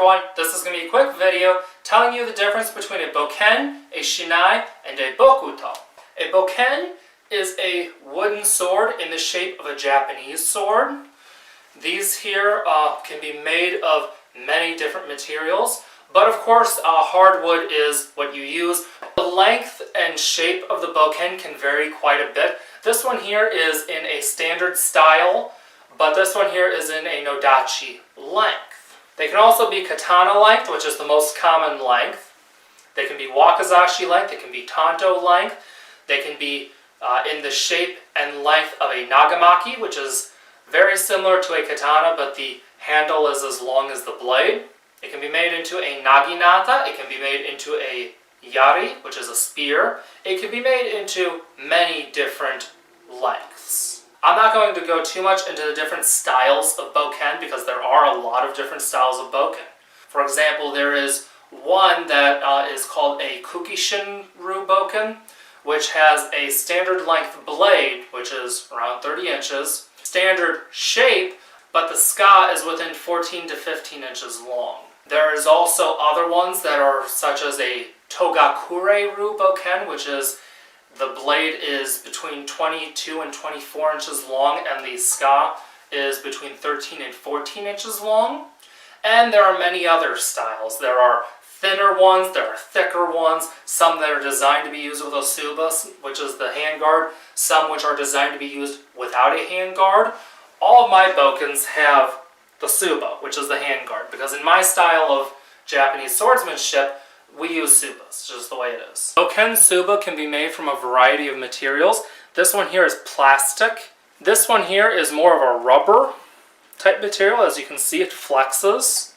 everyone, this is going to be a quick video telling you the difference between a Bokken, a Shinai, and a Bokuto. A Bokken is a wooden sword in the shape of a Japanese sword. These here can be made of many different materials, but of course hardwood is what you use. The length and shape of the Bokken can vary quite a bit. This one here is in a standard style, but this one here is in a Nodachi length. They can also be katana length, which is the most common length. They can be wakizashi length, they can be tanto length. They can be in the shape and length of a nagamaki, which is very similar to a katana, but the handle is as long as the blade. It can be made into a naginata, it can be made into a yari, which is a spear. It can be made into many different lengths. I'm not going to go too much into the different styles of Bokken because there are a lot of different styles of Bokken. For example, there is one that is called a Kukishinru Bokken, which has a standard length blade, which is around 30 inches, standard shape, but the ska is within 14 to 15 inches long. There is also other ones that are such as a Togakure-ru Bokken, which is the blade is between 22 and 24 inches long, and the ska is between 13 and 14 inches long. And there are many other styles. There are thinner ones, there are thicker ones, some that are designed to be used with a tsuba, which is the handguard, some which are designed to be used without a handguard. All of my Bokkens have the tsuba, which is the handguard, because in my style of Japanese swordsmanship, we use tsubas, just the way it is. Bokken tsuba can be made from a variety of materials. This one here is plastic. This one here is more of a rubber type material. As you can see, it flexes,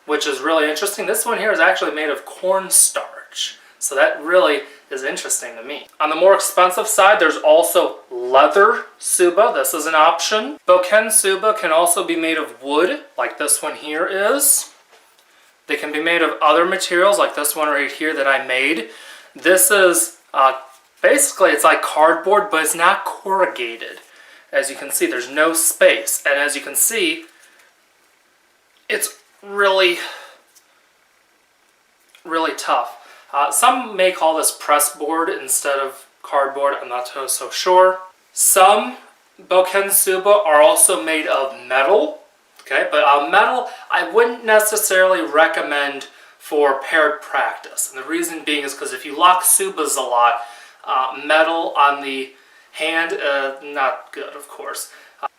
which is really interesting. This one here is actually made of cornstarch, so that really is interesting to me. On the more expensive side, there's also leather tsuba. This is an option. Bokken tsuba can also be made of wood, like this one here is. They can be made of other materials, like this one right here that I made. This is, basically it's like cardboard, but it's not corrugated. As you can see, there's no space. And as you can see, it's really, really tough. Some may call this press board instead of cardboard. I'm not so sure. Some Bokken tsuba are also made of metal. Okay, but metal I wouldn't necessarily recommend for paired practice. And the reason being is because if you lock tsubas a lot, metal on the hand, not good, of course.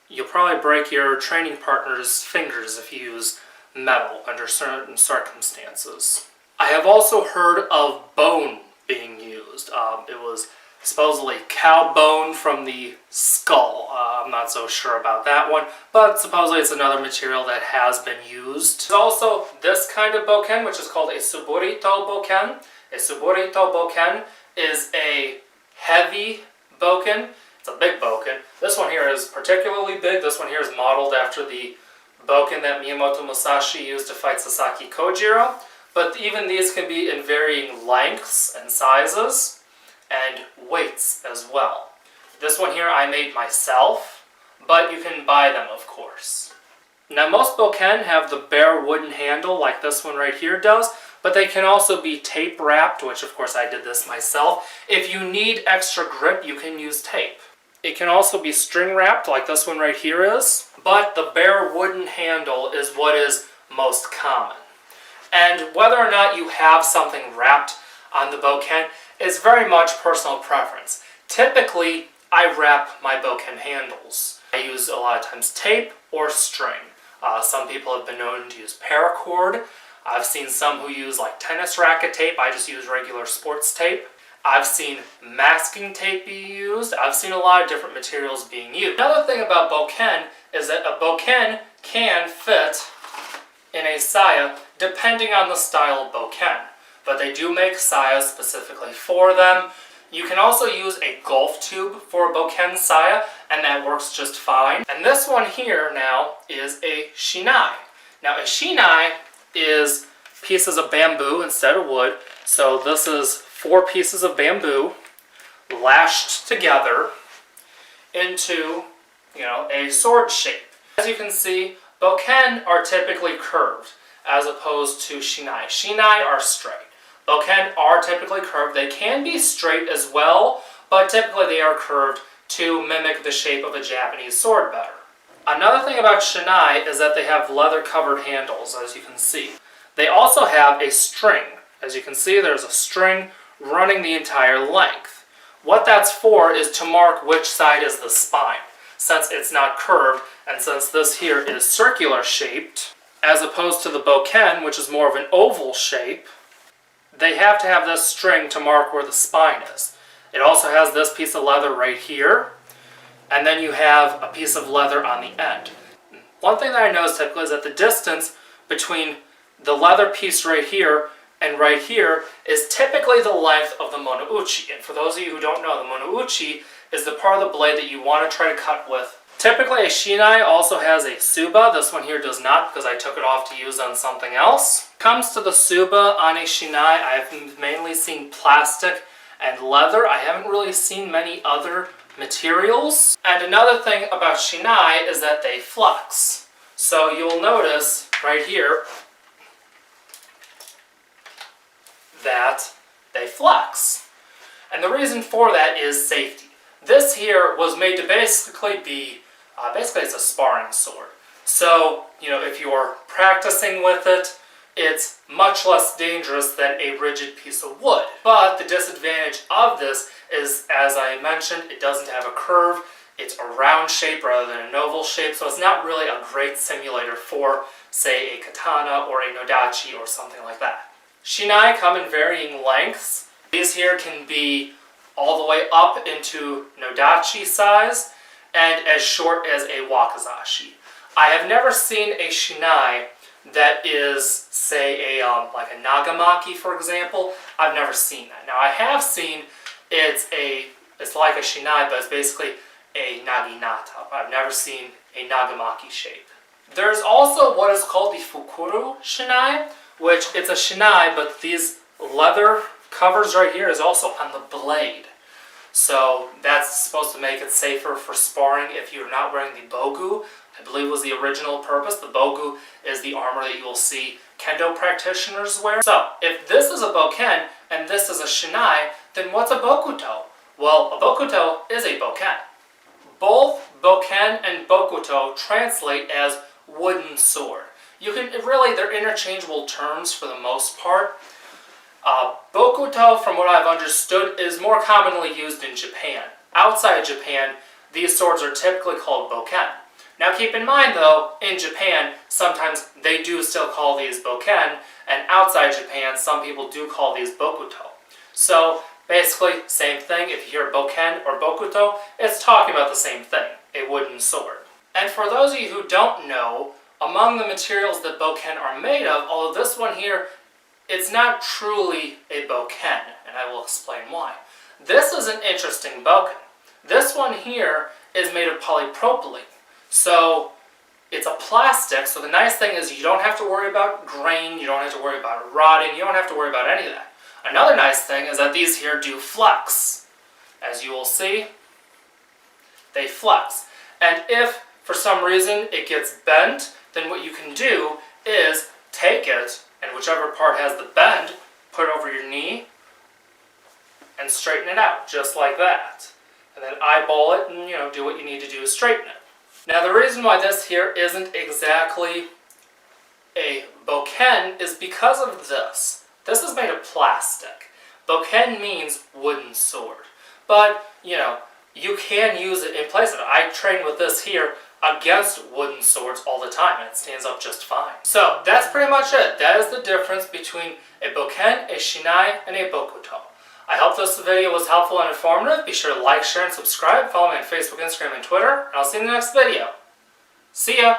You'll probably break your training partner's fingers if you use metal under certain circumstances. I have also heard of bone being used. It was supposedly cow bone from the skull. I'm not so sure about that one, but supposedly it's another material that has been used. There's also this kind of Bokken, which is called a Tsuburito Bokken. A Tsuburito Bokken is a heavy Bokken. It's a big Bokken. This one here is particularly big. This one here is modeled after the Bokken that Miyamoto Musashi used to fight Sasaki Kojiro. But even these can be in varying lengths and sizes, and weights as well. This one here I made myself, but you can buy them, of course. Now most Bokken have the bare wooden handle like this one right here does, but they can also be tape wrapped, which of course I did this myself. If you need extra grip, you can use tape. It can also be string wrapped like this one right here is, but the bare wooden handle is what is most common. And whether or not you have something wrapped on the Bokken is very much personal preference. Typically, I wrap my Bokken handles. I use a lot of times tape or string. Some people have been known to use paracord. I've seen some who use like tennis racket tape. I just use regular sports tape. I've seen masking tape be used. I've seen a lot of different materials being used. Another thing about Bokken is that a Bokken can fit in a saya depending on the style of Bokken. But they do make sayas specifically for them. You can also use a golf tube for a Bokken saya, and that works just fine. And this one here now is a Shinai. Now a Shinai is pieces of bamboo instead of wood. So this is 4 pieces of bamboo lashed together into, a sword shape. As you can see, Bokken are typically curved. as opposed to Shinai. Shinai are straight. Bokken are typically curved. They can be straight as well, but typically they are curved to mimic the shape of a Japanese sword better. Another thing about Shinai is that they have leather-covered handles, as you can see. They also have a string. As you can see, there's a string running the entire length. What that's for is to mark which side is the spine, since it's not curved, and since this here is circular shaped, as opposed to the Bokken, which is more of an oval shape, they have to have this string to mark where the spine is. It also has this piece of leather right here, and then you have a piece of leather on the end. One thing that I noticed typically is that the distance between the leather piece right here and right here is typically the length of the monouchi. And for those of you who don't know, the monouchi is the part of the blade that you want to try to cut with. Typically a Shinai also has a suba. This one here does not because I took it off to use on something else. Comes to the suba on a Shinai, I've mainly seen plastic and leather. I haven't really seen many other materials. And another thing about Shinai is that they flex. So you'll notice right here that they flex. And the reason for that is safety. This here was made to basically be, it's a sparring sword. So, if you're practicing with it, it's much less dangerous than a rigid piece of wood. But the disadvantage of this is, as I mentioned, it doesn't have a curve. It's a round shape rather than an oval shape, so it's not really a great simulator for, say, a katana or a nodachi or something like that. Shinai come in varying lengths. These here can be all the way up into nodachi size and as short as a wakizashi. I have never seen a Shinai that is, say, like a nagamaki, for example. I've never seen that. Now, I have seen it's like a Shinai, but it's basically a naginata. I've never seen a nagamaki shape. There's also what is called the fukuru Shinai, which it's a Shinai, but these leather covers right here is also on the blade. So that's supposed to make it safer for sparring if you're not wearing the bogu. I believe was the original purpose. The bogu is the armor that you will see kendo practitioners wear. So if this is a bokken and this is a Shinai, then what's a bokuto? Well, a bokuto is a bokken. Both bokken and bokuto translate as wooden sword. They're interchangeable terms for the most part. Bokuto, from what I've understood, is more commonly used in Japan. Outside of Japan, these swords are typically called bokken. Now keep in mind though, in Japan, sometimes they do still call these bokken, and outside Japan, some people do call these bokuto. So basically, same thing. If you hear bokken or bokuto, it's talking about the same thing, a wooden sword. And for those of you who don't know, among the materials that bokken are made of, although this one here, it's not truly a bokken, and I will explain why. This is an interesting bokken. This one here is made of polypropylene. So it's a plastic, so the nice thing is you don't have to worry about grain, you don't have to worry about rotting, you don't have to worry about any of that. Another nice thing is that these here do flex. As you will see, they flex. And if for some reason it gets bent, then what you can do is take it, and whichever part has the bend, put it over your knee and straighten it out, just like that. And then eyeball it and, do what you need to do to straighten it. Now the reason why this here isn't exactly a bokken is because of this. This is made of plastic. Bokken means wooden sword. But, you can use it in place of it. I train with this here against wooden swords all the time, and it stands up just fine. So that's pretty much it. That is the difference between a bokken, a Shinai, and a bokuto. I hope this video was helpful and informative. Be sure to like, share, and subscribe. Follow me on Facebook, Instagram, and Twitter. And I'll see you in the next video. See ya!